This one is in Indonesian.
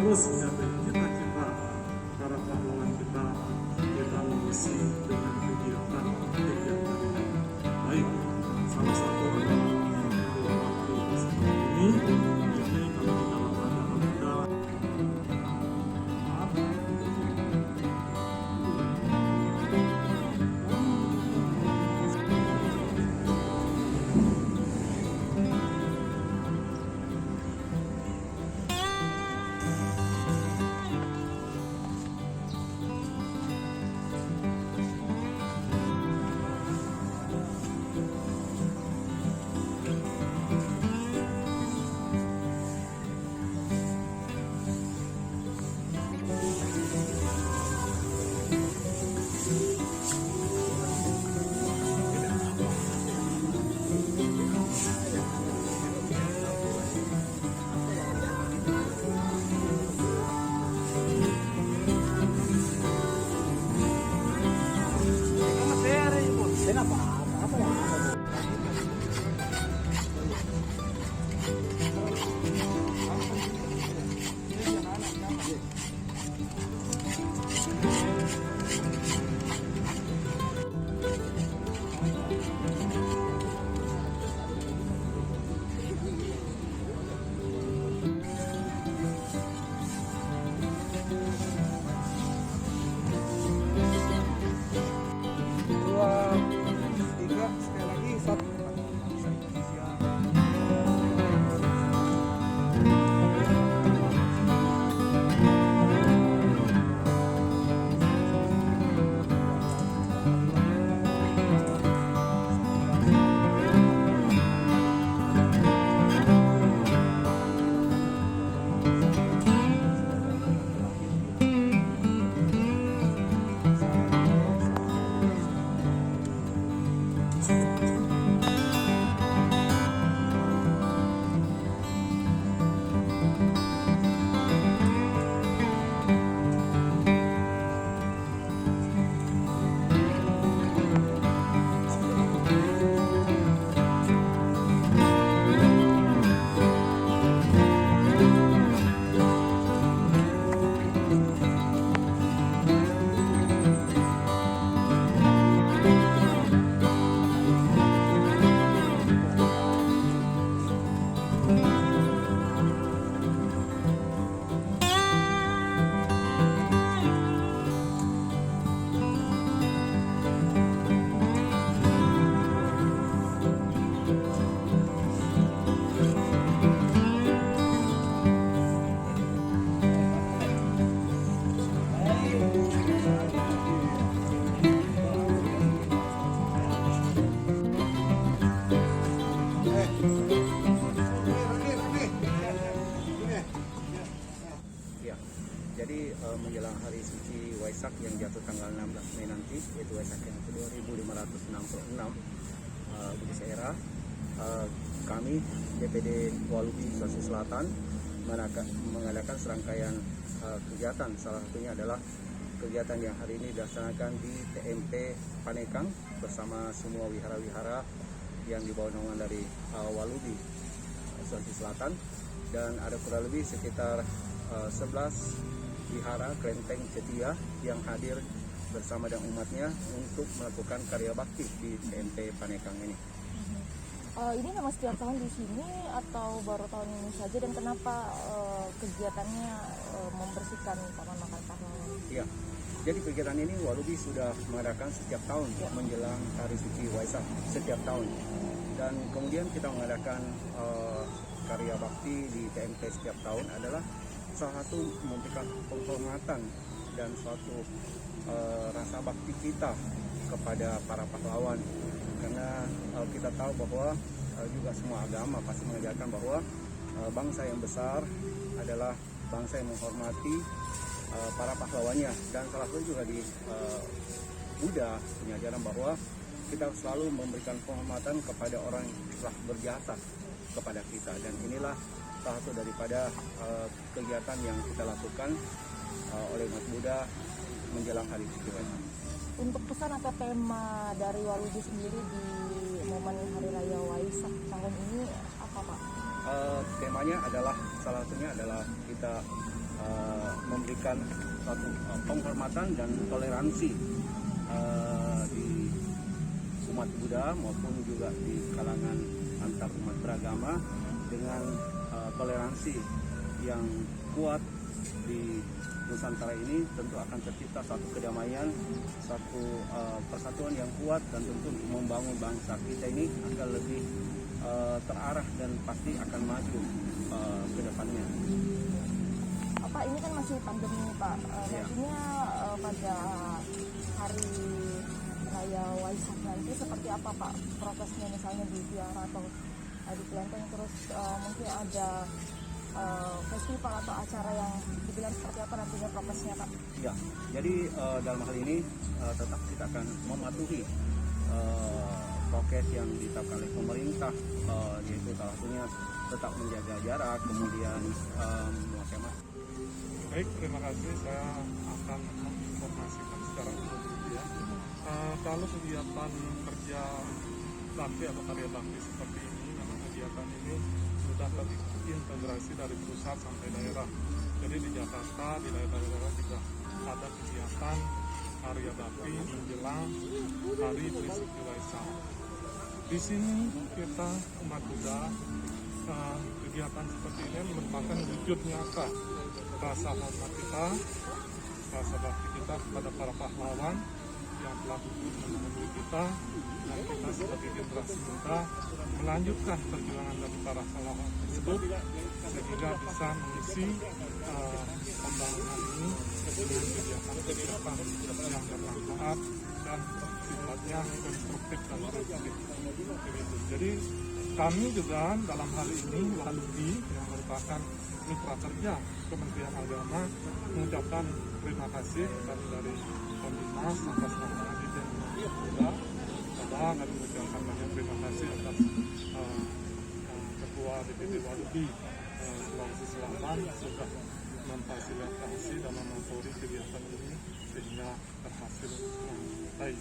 terus menyampaikan cita-cita para pahlawan kita mengisi dengan kegiatan yang baik. Salah satu adalah Hari Bakti seperti ini. Ini kalau di dalam ajaran Buddha Jadi menjelang hari suci Waisak yang jatuh tanggal 16 Mei nanti, yaitu Waisak yang ke-2566 Budi Seera, kami DPD Walubi Sulawesi Selatan mengadakan serangkaian kegiatan. Salah satunya adalah kegiatan yang hari ini dilaksanakan di TMP Panekang bersama semua wihara-wihara yang di bawah naungan dari Walubi Sulawesi Selatan, dan ada kurang lebih sekitar 11 wihara kelenteng Cetia yang hadir bersama dengan umatnya untuk melakukan karya bakti di TMP Panekang ini. Ini memang setiap tahun di sini atau baru tahun ini saja, dan kenapa kegiatannya membersihkan Taman Makam Pahlawan? Iya, jadi kegiatan ini Walubi sudah mengadakan setiap tahun menjelang Hari Suci Waisak setiap tahun, dan kemudian kita mengadakan karya bakti di TMP setiap tahun adalah salah satu memberikan penghormatan dan suatu rasa bakti kita kepada para pahlawan, karena kita tahu bahwa juga semua agama pasti mengajarkan bahwa bangsa yang besar adalah bangsa yang menghormati para pahlawannya, dan salah satu juga di Buddha punya ajaran bahwa kita selalu memberikan penghormatan kepada orang yang telah berjasa kepada kita, dan inilah salah satu daripada kegiatan yang kita lakukan oleh umat Buddha menjelang Hari Suci Waisak. Untuk pesan atau tema dari Walubi sendiri di momen Hari Raya Waisak tahun ini apa, Pak? Temanya adalah salah satunya adalah kita memberikan suatu penghormatan dan toleransi di umat Buddha maupun juga di kalangan antar umat beragama dengan toleransi yang kuat di Nusantara ini tentu akan tercipta satu kedamaian, satu persatuan yang kuat dan tentu membangun bangsa kita ini akan lebih terarah dan pasti akan maju ke depannya. Pak, ini kan masih pandemi Pak. Nantinya pada hari raya Waisak nanti seperti apa Pak prokesnya, misalnya di Biara atau di Kelenteng, terus mungkin ada festival atau acara yang dibilang seperti apa nantinya prokesnya Pak? Ya, jadi dalam hal ini tetap kita akan mematuhi prokes yang ditetapkan oleh pemerintah, yaitu salah satunya tetap menjaga jarak, kemudian memakai masker. Baik, terima kasih. Saya akan menginformasikan secara umum ya. Kalau kegiatan kerja bakti atau karya bakti seperti ini, memang kegiatan ini sudah terintegrasi dari pusat sampai daerah. Jadi di Jakarta, di daerah-daerah juga ada kegiatan karya bakti menjelang Hari Trisuci Waisak. Di sini kita umat Buddha, kegiatan seperti ini merupakan wujud nyata rasa hormat kita, rasa bakti kita kepada para pahlawan yang telah gugur menemui kita, dan kita sebagai generasi muda melanjutkan perjuangan dari para pahlawan tersebut sehingga bisa mengisi pembangunan ini dengan kegiatan-kegiatan yang bermanfaat dan sifatnya konstruktif dan positif. Jadi kami juga dalam hal ini Walubi yang merupakan mitra kerja Kementerian Agama mengucapkan terima kasih dari Komnas atas nama Dirjen Buddha. Kami mengucapkan banyak terima kasih atas Ketua DPD Walubi Sulawesi Selatan sudah memfasilitasi dan memotori kegiatan ini sehingga berhasil baik.